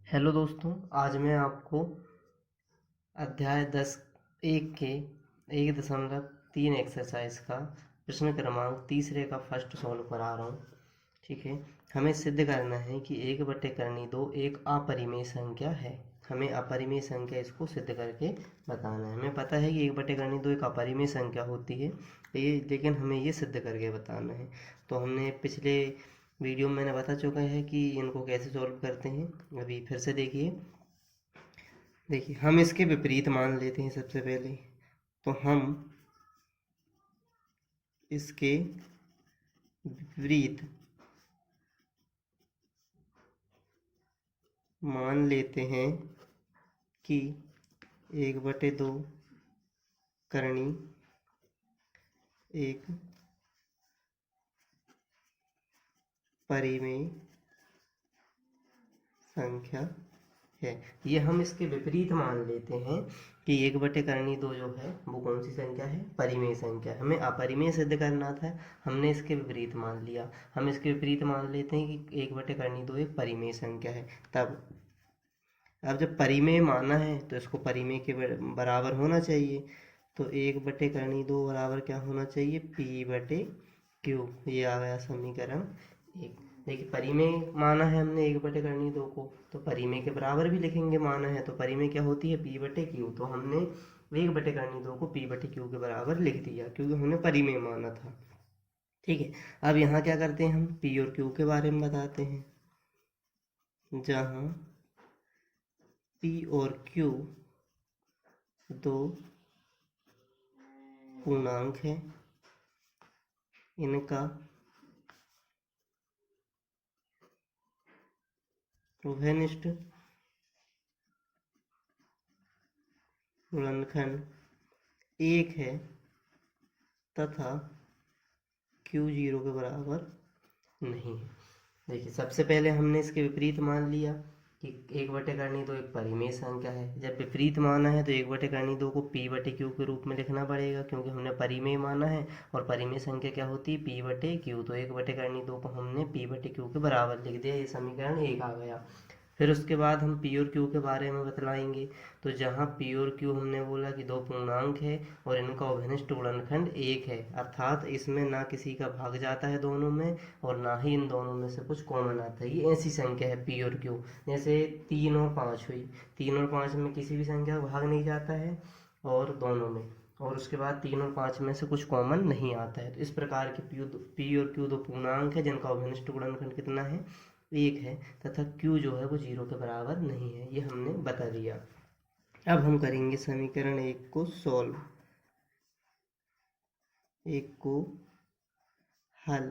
Hello दोस्तों, आज मैं आपको अध्याय 10(1) के 1.3 एक्सरसाइज का प्रश्न क्रमांक तीसरे का फर्स्ट सॉल्व करा रहा हूँ। ठीक है, हमें सिद्ध करना है कि 1/2 एक अपरिमेय संख्या है। हमें अपरिमेय संख्या इसको सिद्ध करके बताना है। हमें पता है कि 1/2 एक अपरिमेय संख्या होती है, लेकिन हमें ये सिद्ध करके बताना है। तो हमने पिछले वीडियो में मैंने बता चुका है कि इनको कैसे सॉल्व करते हैं। अभी फिर से देखिए हम इसके विपरीत मान लेते हैं। सबसे पहले तो हम इसके विपरीत मान लेते हैं कि 1/2 करनी एक परिमेय संख्या है। ये हम इसके विपरीत मान लेते हैं कि 1/2 जो है वो कौन सी संख्या है? परिमेय संख्या। हमें अपरिमेय सिद्ध करना था, हमने इसके विपरीत मान लिया। हम इसके विपरीत मान लेते हैं कि 1/2 एक परिमेय संख्या है। तब अब जब परिमेय माना है तो इसको परिमेय के बराबर होना चाहिए। तो 1/2 बराबर क्या होना चाहिए? P/Q। ये आ गया समीकरण 1। देखिए परिमेय माना है हमने 1/2 को, तो परिमेय के बराबर भी लिखेंगे। माना है तो परिमेय क्या होती है? P/Q। तो हमने 1/2 को P/Q के बराबर लिख दिया क्योंकि हमने परिमेय माना था। ठीक है, अब यहाँ क्या करते हैं? हम P और Q के बारे में बताते हैं। जहाँ P और Q दो पूर्णांक है, इनका उभयनिष्ठ गुणनखंड 1 है तथा Q 0 के बराबर नहीं है। देखिए सबसे पहले हमने इसके विपरीत मान लिया कि 1/2 एक परिमेय संख्या है। जब विपरीत माना है तो 1/2 को P/Q के रूप में लिखना पड़ेगा क्योंकि हमने परिमेय माना है और परिमेय संख्या क्या होती है? P/Q। तो 1/2 को हमने P/Q के बराबर लिख दिया। ये समीकरण 1 आ गया। फिर उसके बाद हम P और Q के बारे में बतलाएंगे। तो जहाँ P और Q हमने बोला कि दो पूर्णांक है और इनका उभयनिष्ठ गुणनखंड 1 है, अर्थात इसमें ना किसी का भाग जाता है दोनों में और ना ही इन दोनों में से कुछ कॉमन आता है। ये ऐसी संख्या है P और Q। जैसे 3 और 5 हुई, 3 और 5 में किसी भी संख्या का भाग नहीं जाता है और दोनों में, और उसके बाद 3 और 5 में से कुछ कॉमन नहीं आता है। तो इस प्रकार के P और Q दो पूर्णांक है जिनका उभयनिष्ठ गुणनखंड कितना है? 1 है तथा Q जो है वो 0 के बराबर नहीं है। ये हमने बता दिया। अब हम करेंगे समीकरण 1 को सॉल्व। 1 को हल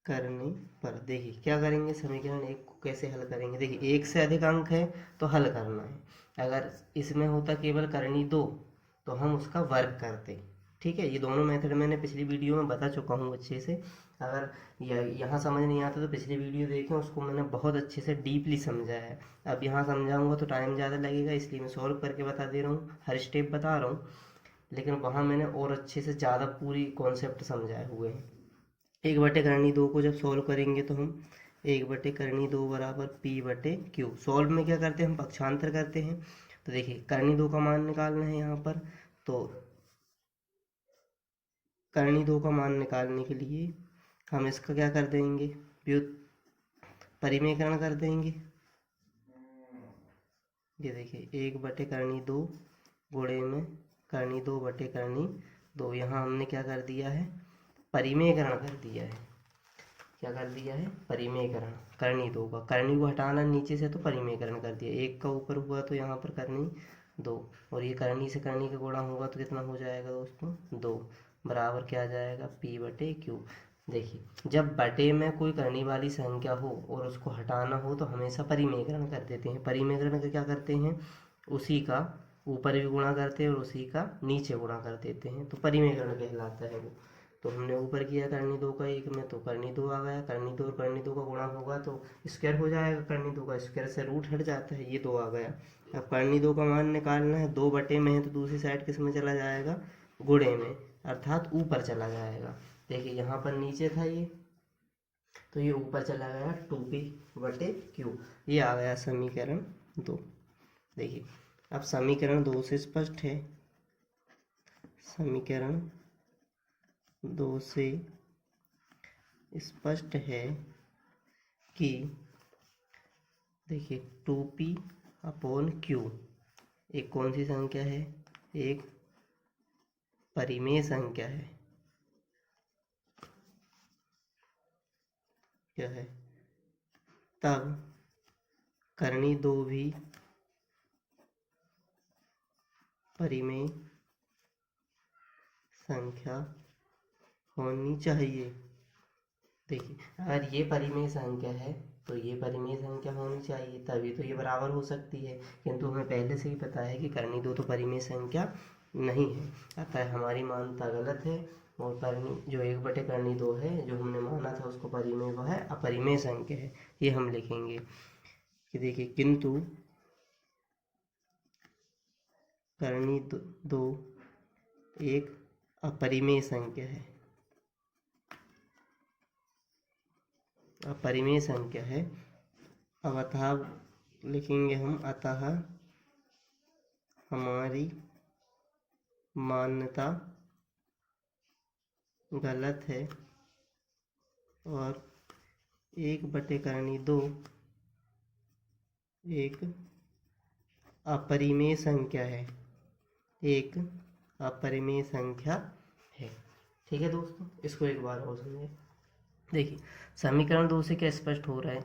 करने पर देखिए क्या करेंगे। समीकरण 1 को कैसे हल करेंगे? देखिए 1 से अधिक अंक है तो हल करना है। अगर इसमें होता केवल करनी 2 तो हम उसका वर्ग करते। ठीक है, ये दोनों मेथड मैंने पिछली वीडियो में बता चुका हूँ अच्छे से। अगर यहाँ समझ नहीं आता तो पिछली वीडियो देखें, उसको मैंने बहुत अच्छे से डीपली समझाया है। अब यहाँ समझाऊंगा तो टाइम ज़्यादा लगेगा, इसलिए मैं सॉल्व करके बता दे रहा हूँ, हर स्टेप बता रहा हूँ। लेकिन वहाँ मैंने और अच्छे से ज़्यादा पूरी कॉन्सेप्ट समझाए हुए हैं। 1/2 को जब सॉल्व करेंगे तो हम 1/2 बराबर P/Q। सॉल्व में क्या करते हैं? हम पक्षांतर करते हैं। तो देखिए करनी 2 का मान निकालना है यहाँ पर। तो करनी 2 का मान निकालने के लिए हम इसका क्या कर देंगे? परिमेयकरण कर देंगे। ये देखिए 1/2 गुणे में करनी 2/2। यहाँ हमने क्या कर दिया है? परिमेयकरण कर दिया है। क्या कर दिया है? परिमेयकरण। करनी 2 का, करनी को हटाना नीचे से तो परिमेयकरण कर दिया। 1 का ऊपर हुआ तो यहाँ पर करनी 2, और ये करनी से करनी का गुणा होगा तो कितना हो जाएगा दोस्तों? 2 बराबर क्या आ जाएगा? P/Q। देखिए जब बटे में कोई करने वाली संख्या हो और उसको हटाना हो तो हमेशा परिमेयकरण कर देते हैं। परिमेयकरण का क्या करते हैं? उसी का ऊपर भी गुणा करते हैं और उसी का नीचे गुणा कर देते हैं, तो परिमेयकरण कहलाता है वो। तो हमने ऊपर किया करनी 2 का 1 में तो करनी 2 आ गया। करनी 2 और करनी 2 का गुणा होगा तो स्क्वायर हो जाएगा। करनी 2 का स्क्वायर से रूट हट जाता है, ये 2 आ गया। अब करनी 2 का मान निकालना है। 2 बटे में है तो दूसरी साइड किस में चला जाएगा? गुणे में, अर्थात ऊपर चला जाएगा। देखिए यहाँ पर नीचे था ये, तो ये ऊपर चला गया 2p/q, ये आ गया समीकरण 2। देखिए अब समीकरण 2 से स्पष्ट है, समीकरण 2 से स्पष्ट है कि देखिए 2p/q एक कौन सी संख्या है, एक परिमेय संख्या है। क्या है, तब करनी 2 भी परिमेय संख्या होनी चाहिए। देखिए अगर ये परिमेय संख्या है तो ये परिमेय संख्या होनी चाहिए, तभी तो ये बराबर हो सकती है, किंतु हमें पहले से ही पता है कि करनी 2 तो परिमेय संख्या नहीं है, अतः हमारी मान्यता गलत है। और करनी जो 1/2 है जो हमने माना था उसको परिमेय, वह है अपरिमेय संख्या है। ये हम लिखेंगे कि देखिए किंतु करनी 2 एक अपरिमेय संख्या है, अपरिमेय संख्या है। अब अतः लिखेंगे हम, अतः हमारी मान्यता गलत है और 1/2 एक अपरिमेय संख्या है, एक अपरिमेय संख्या है। ठीक है दोस्तों, इसको एक बार और समझिए। देखिए समीकरण 2 से क्या स्पष्ट हो रहा है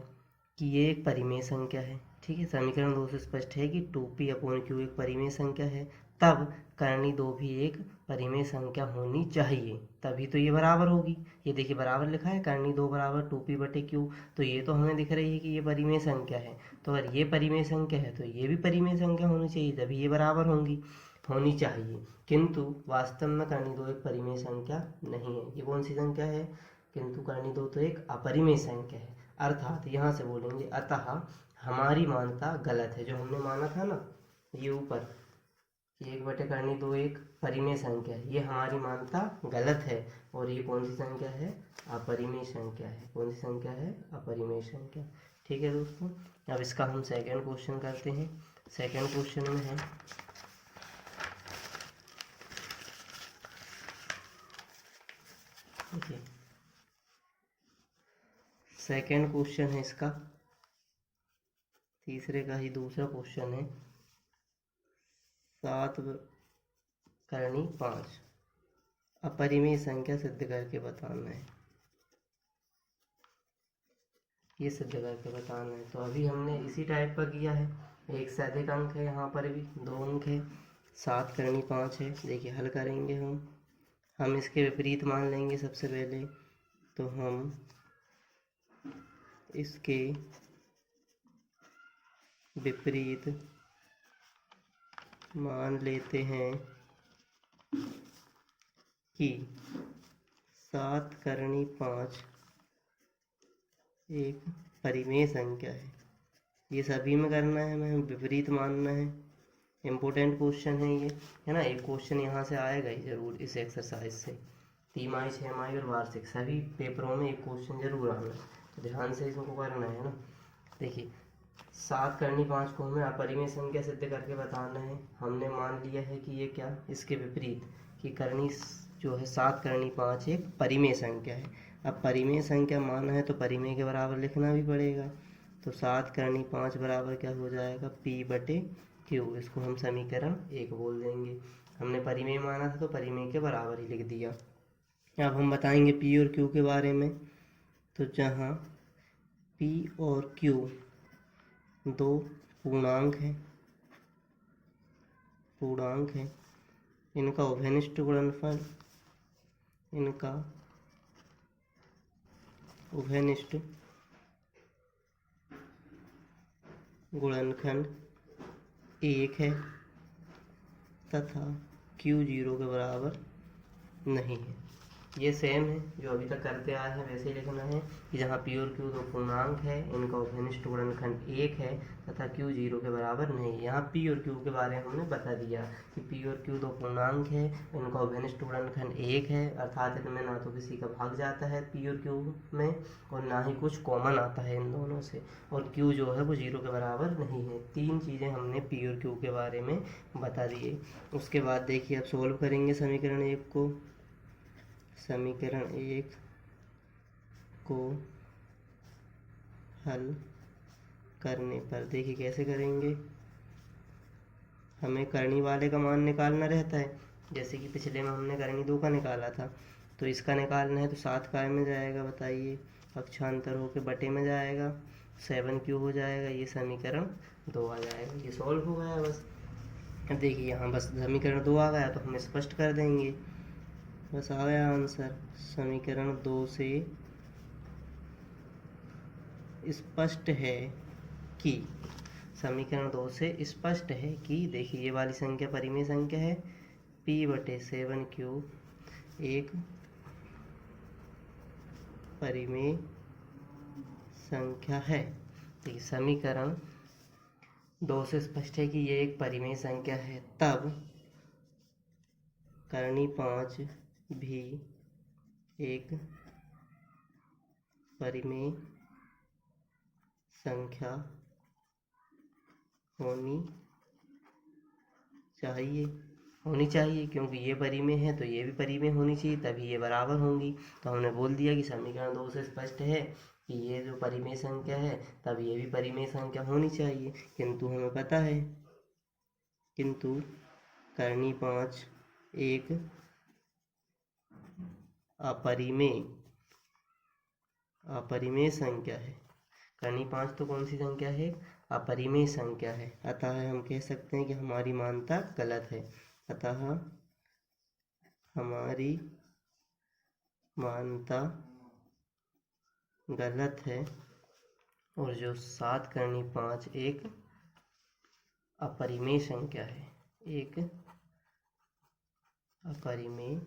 कि ये एक परिमेय संख्या है। ठीक है, समीकरण 2 से स्पष्ट है कि 2p/q एक परिमेय संख्या है, तब करनी 2 भी एक परिमेय संख्या होनी चाहिए, तभी तो ये बराबर होगी। ये देखिए बराबर लिखा है, करनी 2 = 2p/q, तो ये तो हमें दिख रही है कि ये परिमेय संख्या है। तो अगर ये परिमेय संख्या है तो ये भी परिमेय संख्या होनी चाहिए, तभी ये बराबर होनी चाहिए। किंतु वास्तव में करनी 2 एक परिमेय संख्या नहीं है। ये कौन सी संख्या है, किंतु करनी 2 तो एक अपरिमेय संख्या है। अर्थात यहाँ से बोलेंगे अतः हमारी मान्यता गलत है। जो हमने माना था ना ये ऊपर, 1/2 एक परिमेय संख्या है, ये हमारी मान्यता गलत है। और ये कौन सी संख्या है, अपरिमेय संख्या है। कौन सी संख्या है, अपरिमेय संख्या। ठीक है दोस्तों, अब इसका हम सेकंड क्वेश्चन करते हैं। सेकंड क्वेश्चन में है देखिए, सेकंड क्वेश्चन है इसका, तीसरे का ही दूसरा क्वेश्चन है। 7/5 अपरिमेय संख्या सिद्ध करके बताना है, ये सिद्ध करके बताना है। तो अभी हमने इसी टाइप का किया है, एक से अधिक अंक है, यहाँ पर भी 2 अंक है, 7/5 है। देखिए हल करेंगे हम इसके विपरीत मान लेंगे सबसे पहले। तो हम इसके विपरीत मान लेते हैं कि 7/5 एक परिमेय संख्या है। ये सभी में करना है हमें, विपरीत मानना है। इम्पोर्टेंट क्वेश्चन है ये, है ना। एक क्वेश्चन यहाँ से आएगा ही जरूर इस एक्सरसाइज से, 3 6 और वार्षिक सभी पेपरों में एक क्वेश्चन जरूर आना है, तो ध्यान से इसको करना है ना। देखिए 7/5 को हमें अपरिमेय संख्या सिद्ध करके बताना है। हमने मान लिया है कि ये क्या, इसके विपरीत कि करनी जो है 7/5 एक परिमेय संख्या है। अब परिमेय संख्या माना है तो परिमेय के बराबर लिखना भी पड़ेगा। तो 7/5 बराबर क्या हो जाएगा, p/q। इसको हम समीकरण 1 बोल देंगे। हमने परिमेय माना था तो परिमेय के बराबर ही लिख दिया। अब हम बताएंगे p और q के बारे में। तो जहाँ p और q 2 पूर्णांक हैं, इनका उभयनिष्ठ गुणनफल, इनका उभयनिष्ठ गुणनखंड 1 है तथा q 0 के बराबर नहीं है। ये सेम है जो अभी तक करते आए हैं वैसे ही लिखना है कि जहाँ पी और क्यू दो पूर्णांक है, इनका अवघनिष्ठ गुणनखंड 1 है तथा क्यू 0 के बराबर नहीं है। यहाँ पी और क्यू के बारे में हमने बता दिया कि पी और क्यू दो पूर्णांक है, इनका अवघनिष्ठ गुणनखंड 1 है, अर्थात इनमें ना तो किसी का भाग जाता है पी और क्यू में और ना ही कुछ कॉमन आता है इन दोनों से, और क्यू जो है वो 0 के बराबर नहीं है। 3 चीज़ें हमने पी और क्यू के बारे में बता दिए। उसके बाद देखिए अब सोल्व करेंगे समीकरण 1 को। समीकरण 1 को हल करने पर देखिए कैसे करेंगे, हमें करनी वाले का मान निकालना रहता है। जैसे कि पिछले में हमने करनी 2 का निकाला था, तो इसका निकालना है तो 7 काय में जाएगा बताइए, पक्षांतर होके बटे में जाएगा, 7 हो जाएगा, ये समीकरण 2 आ जाएगा। ये सॉल्व हो गया बस। अब देखिए यहाँ बस समीकरण 2 आ गया तो हम स्पष्ट कर देंगे, बस आ गया आंसर। समीकरण 2 से स्पष्ट है कि, समीकरण 2 से स्पष्ट है कि देखिए ये वाली संख्या परिमेय संख्या है, p/7 एक परिमेय संख्या है। देखिए समीकरण 2 से स्पष्ट है कि ये एक परिमेय संख्या है, तब करनी 5 भी एक परिमेय संख्या होनी चाहिए क्योंकि ये परिमेय है तो ये भी परिमेय होनी चाहिए, तभी ये बराबर होंगी। तो हमने बोल दिया कि समीकरण 2 से स्पष्ट है कि ये जो परिमेय संख्या है तब ये भी परिमेय संख्या होनी चाहिए, किंतु हमें पता है, किंतु करनी 5 एक अपरिमेय संख्या है। करनी 5 तो कौन सी संख्या है, अपरिमेय संख्या है, अतः हम कह सकते हैं कि हमारी मान्यता गलत है। अतः हमारी मान्यता गलत है और जो 7 करनी 5 एक अपरिमेय संख्या है, एक अपरिमेय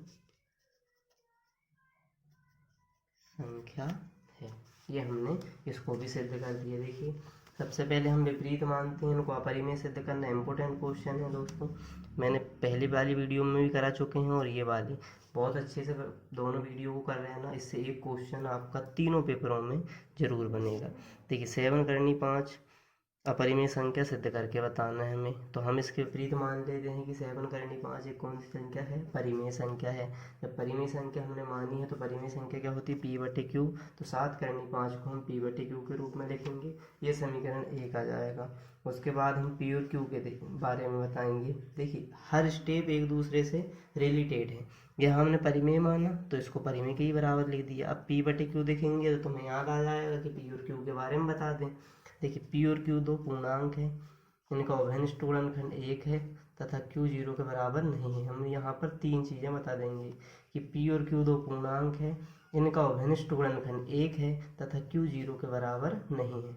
संख्या है। ये हमने इसको भी सिद्ध कर दिया। देखिए सबसे पहले हम विपरीत मानते हैं, इनको अपरिमेय सिद्ध करना इम्पोर्टेंट क्वेश्चन है दोस्तों, मैंने पहली वाली वीडियो में भी करा चुके हैं और ये वाली बहुत अच्छे से दोनों वीडियो को कर रहे हैं ना, इससे एक क्वेश्चन आपका तीनों पेपरों में जरूर बनेगा। देखिए 7 करनी 5 अपरिमेय संख्या सिद्ध करके बताना है हमें, तो हम इसके विपरीत मान लेते हैं कि 7 करनी 5 एक कौन सी संख्या है, परिमेय संख्या है। जब परिमेय संख्या हमने मानी है तो परिमेय संख्या क्या होती है, p/q, तो 7 करनी 5 को हम p/q के रूप में लिखेंगे, ये समीकरण 1 आ जाएगा। उसके बाद हम p और q के बारे में बताएंगे। देखिए हर स्टेप एक दूसरे से रिलेटेड है, यह हमने परिमेय माना तो इसको परिमेय के ही बराबर लिख दिया। अब p/q देखेंगे तो तुम्हें याद आ जाएगा कि p और q के बारे में बता दें। देखिए p और q दो पूर्णांक है, इनका अवघनिष्ठ गुणनखंड 1 है तथा q 0 के बराबर नहीं है। हम यहाँ पर 3 चीज़ें बता देंगे कि p और q दो पूर्णांक है, इनका अवघनिष्ठ गुणनखंड 1 है तथा q 0 के बराबर नहीं है।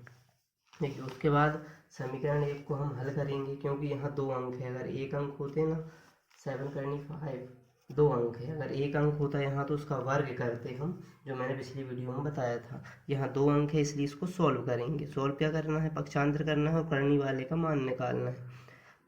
देखिए उसके बाद समीकरण 1 को हम हल करेंगे, क्योंकि यहाँ 2 अंक है, अगर 1 अंक होते ना 7 करनी 5 2 अंक है, अगर 1 अंक होता यहाँ तो उसका वर्ग करते हम, जो मैंने पिछली वीडियो में बताया था। यहाँ 2 अंक है इसलिए इसको सॉल्व करेंगे। सॉल्व क्या करना है, पक्षांतर करना है और करनी वाले का मान निकालना है।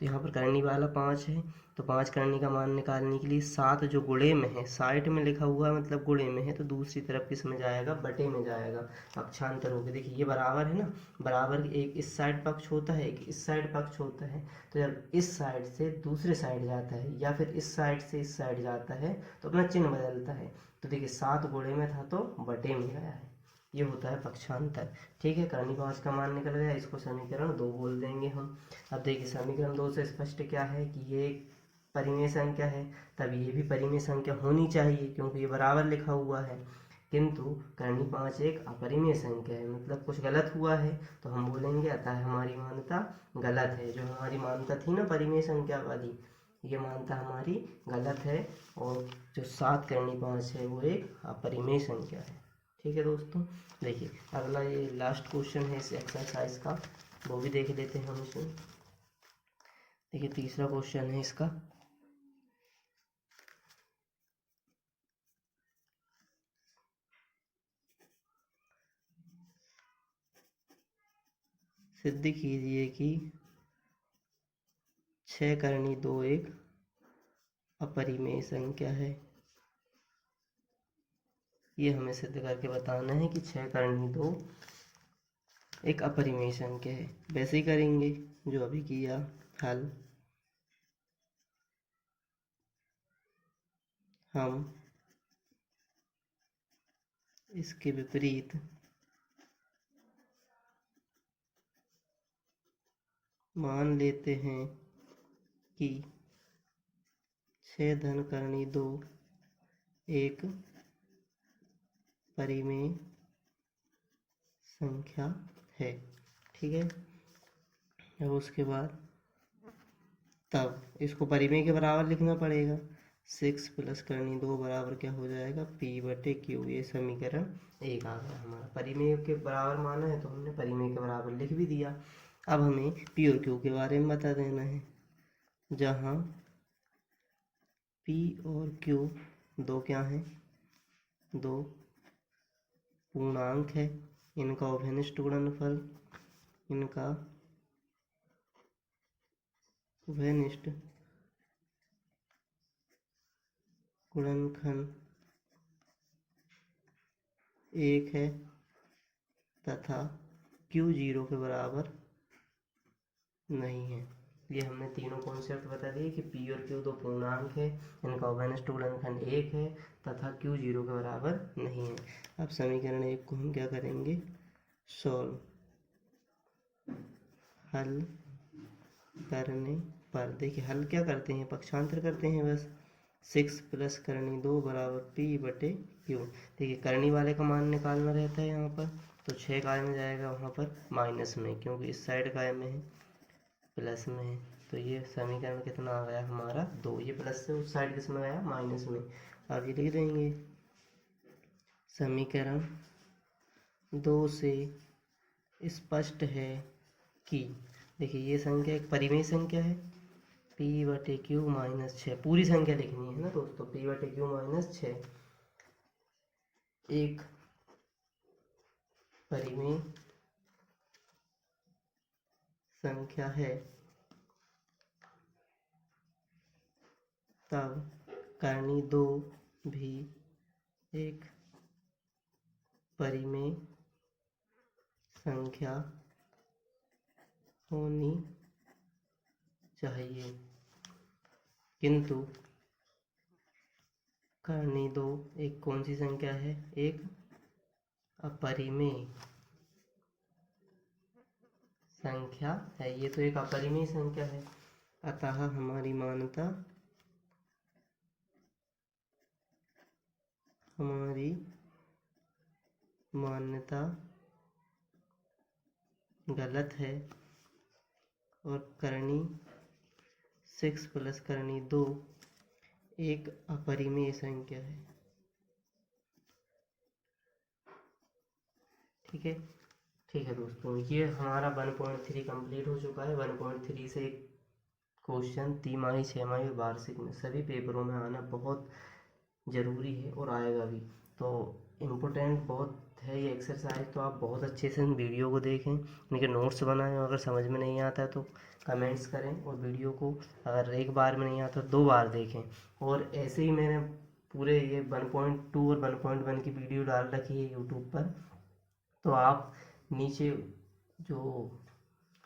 तो यहाँ पर करनी वाला 5 है, तो 5 करनी का मान निकालने के लिए 7 जो गुणे में है, साइड में लिखा हुआ है मतलब गुणे में है, तो दूसरी तरफ किस में जाएगा, बटे में जाएगा, पक्षांतर होकर। देखिए ये बराबर है ना, बराबर एक इस साइड पक्ष होता है एक इस साइड पक्ष होता है, तो जब इस साइड से दूसरे साइड जाता है या फिर इस साइड से इस साइड जाता है तो अपना चिन्ह बदलता है। तो देखिए 7 गुणे में था तो बटे में गया है, ये होता है पक्षांतर। ठीक है, करनी 5 का मान निकल गया, इसको समीकरण 2 बोल देंगे हम। अब देखिए समीकरण 2 से स्पष्ट क्या है कि ये एक परिमेय संख्या है, तब ये भी परिमेय संख्या होनी चाहिए क्योंकि ये बराबर लिखा हुआ है, किंतु करनी 5 एक अपरिमेय संख्या है, मतलब कुछ गलत हुआ है तो हम बोलेंगे अतः हमारी मान्यता गलत है। जो हमारी मान्यता थी ना परिमेय संख्या वाली, ये मान्यता हमारी गलत है और जो 7 करनी 5 है वो एक अपरिमेय संख्या है। ठीक है दोस्तों, देखिए अगला ये लास्ट क्वेश्चन है इस एक्सरसाइज का, वो भी देख लेते हैं हम इसमें। देखिए तीसरा क्वेश्चन है इसका, सिद्ध कीजिए कि 6 करनी 2 एक अपरिमेय संख्या है। ये हमें सिद्ध करके बताना है कि 6 करनी 2 एक अपरिमेय संख्या है। वैसे ही करेंगे जो अभी किया, हल। हम इसके विपरीत मान लेते हैं कि 6 धन करनी 2 एक परिमेय संख्या है। ठीक है। अब उसके बाद तब इसको परिमेय के बराबर लिखना पड़ेगा। 6 प्लस करनी 2 बराबर क्या हो जाएगा, P/Q। ये समीकरण 1 आ गया हमारा। परिमेय के बराबर माना है तो हमने परिमेय के बराबर लिख भी दिया। अब हमें P और Q के बारे में बता देना है। जहाँ P और Q दो क्या हैं, दो पूर्णांक है। इनका उभयनिष्ठ गुणनफल, इनका उभयनिष्ठ गुणनखंड 1 है तथा Q 0 के बराबर नहीं है। ये हमने तीनों कॉन्सेप्ट बता दिए कि P और Q दो पूर्णांक है, इनका उभयनिष्ठ गुणनखंड 1 है तथा Q 0 के बराबर नहीं है। अब समीकरण 1 को हम क्या करेंगे, सॉल्व। हल करने पर देखिए हल क्या करते हैं, पक्षांतर करते हैं बस। 6 प्लस करनी 2 बराबर P/Q। देखिए करनी वाले का मान निकालना रहता है यहाँ पर, तो 6 काय में जाएगा वहाँ पर माइनस में, क्योंकि इस साइड काय में है, प्लस में है। तो ये समीकरण कितना आ गया हमारा 2। ये प्लस से उस साइड किस में गया, माइनस में। अब ये लिख देंगे समीकरण 2 से स्पष्ट है कि, देखिए ये संख्या एक परिमेय संख्या है, P/Q माइनस 6। पूरी संख्या लिखनी है ना दोस्तों, P/Q माइनस 6 एक परिमेय संख्या है। तब करनी 2 भी एक परिमेय संख्या होनी चाहिए, किंतु करनी 2 एक कौन सी संख्या है, एक अपरिमेय संख्या है। ये तो एक अपरिमेय संख्या है, अतः हमारी मान्यता गलत है और करनी 6 प्लस करनी 2 एक अपरिमेय संख्या है। ठीक है। ठीक है दोस्तों, ये हमारा 1.3 कंप्लीट हो चुका है। 1.3 से एक क्वेश्चन तिमाही, छमाही और वार्षिक में सभी पेपरों में आना बहुत ज़रूरी है और आएगा भी। तो इम्पोर्टेंट बहुत है ये एक्सरसाइज, तो आप बहुत अच्छे से इन वीडियो को देखें, इनके नोट्स बनाएं। अगर समझ में नहीं आता है तो कमेंट्स करें, और वीडियो को अगर एक बार में नहीं आता तो 2 बार देखें। और ऐसे ही मैंने पूरे ये 1.2 और 1.1 की वीडियो डाल रखी है यूट्यूब पर, तो आप नीचे जो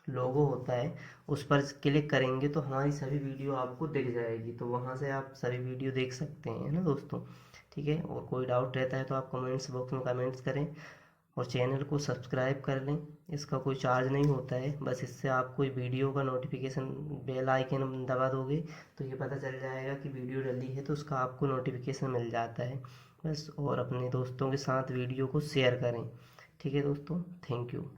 लोगो होता है उस पर क्लिक करेंगे तो हमारी सभी वीडियो आपको दिख जाएगी, तो वहाँ से आप सभी वीडियो देख सकते हैं ना दोस्तों। ठीक है। और कोई डाउट रहता है तो आप कमेंट्स बॉक्स में कमेंट्स करें, और चैनल को सब्सक्राइब कर लें। इसका कोई चार्ज नहीं होता है, बस इससे आप कोई वीडियो का नोटिफिकेशन बेल आइकन दबा दोगे तो ये पता चल जाएगा कि वीडियो डली है, तो उसका आपको नोटिफिकेशन मिल जाता है बस। और अपने दोस्तों के साथ वीडियो को शेयर करें। ठीक है दोस्तों, थैंक यू।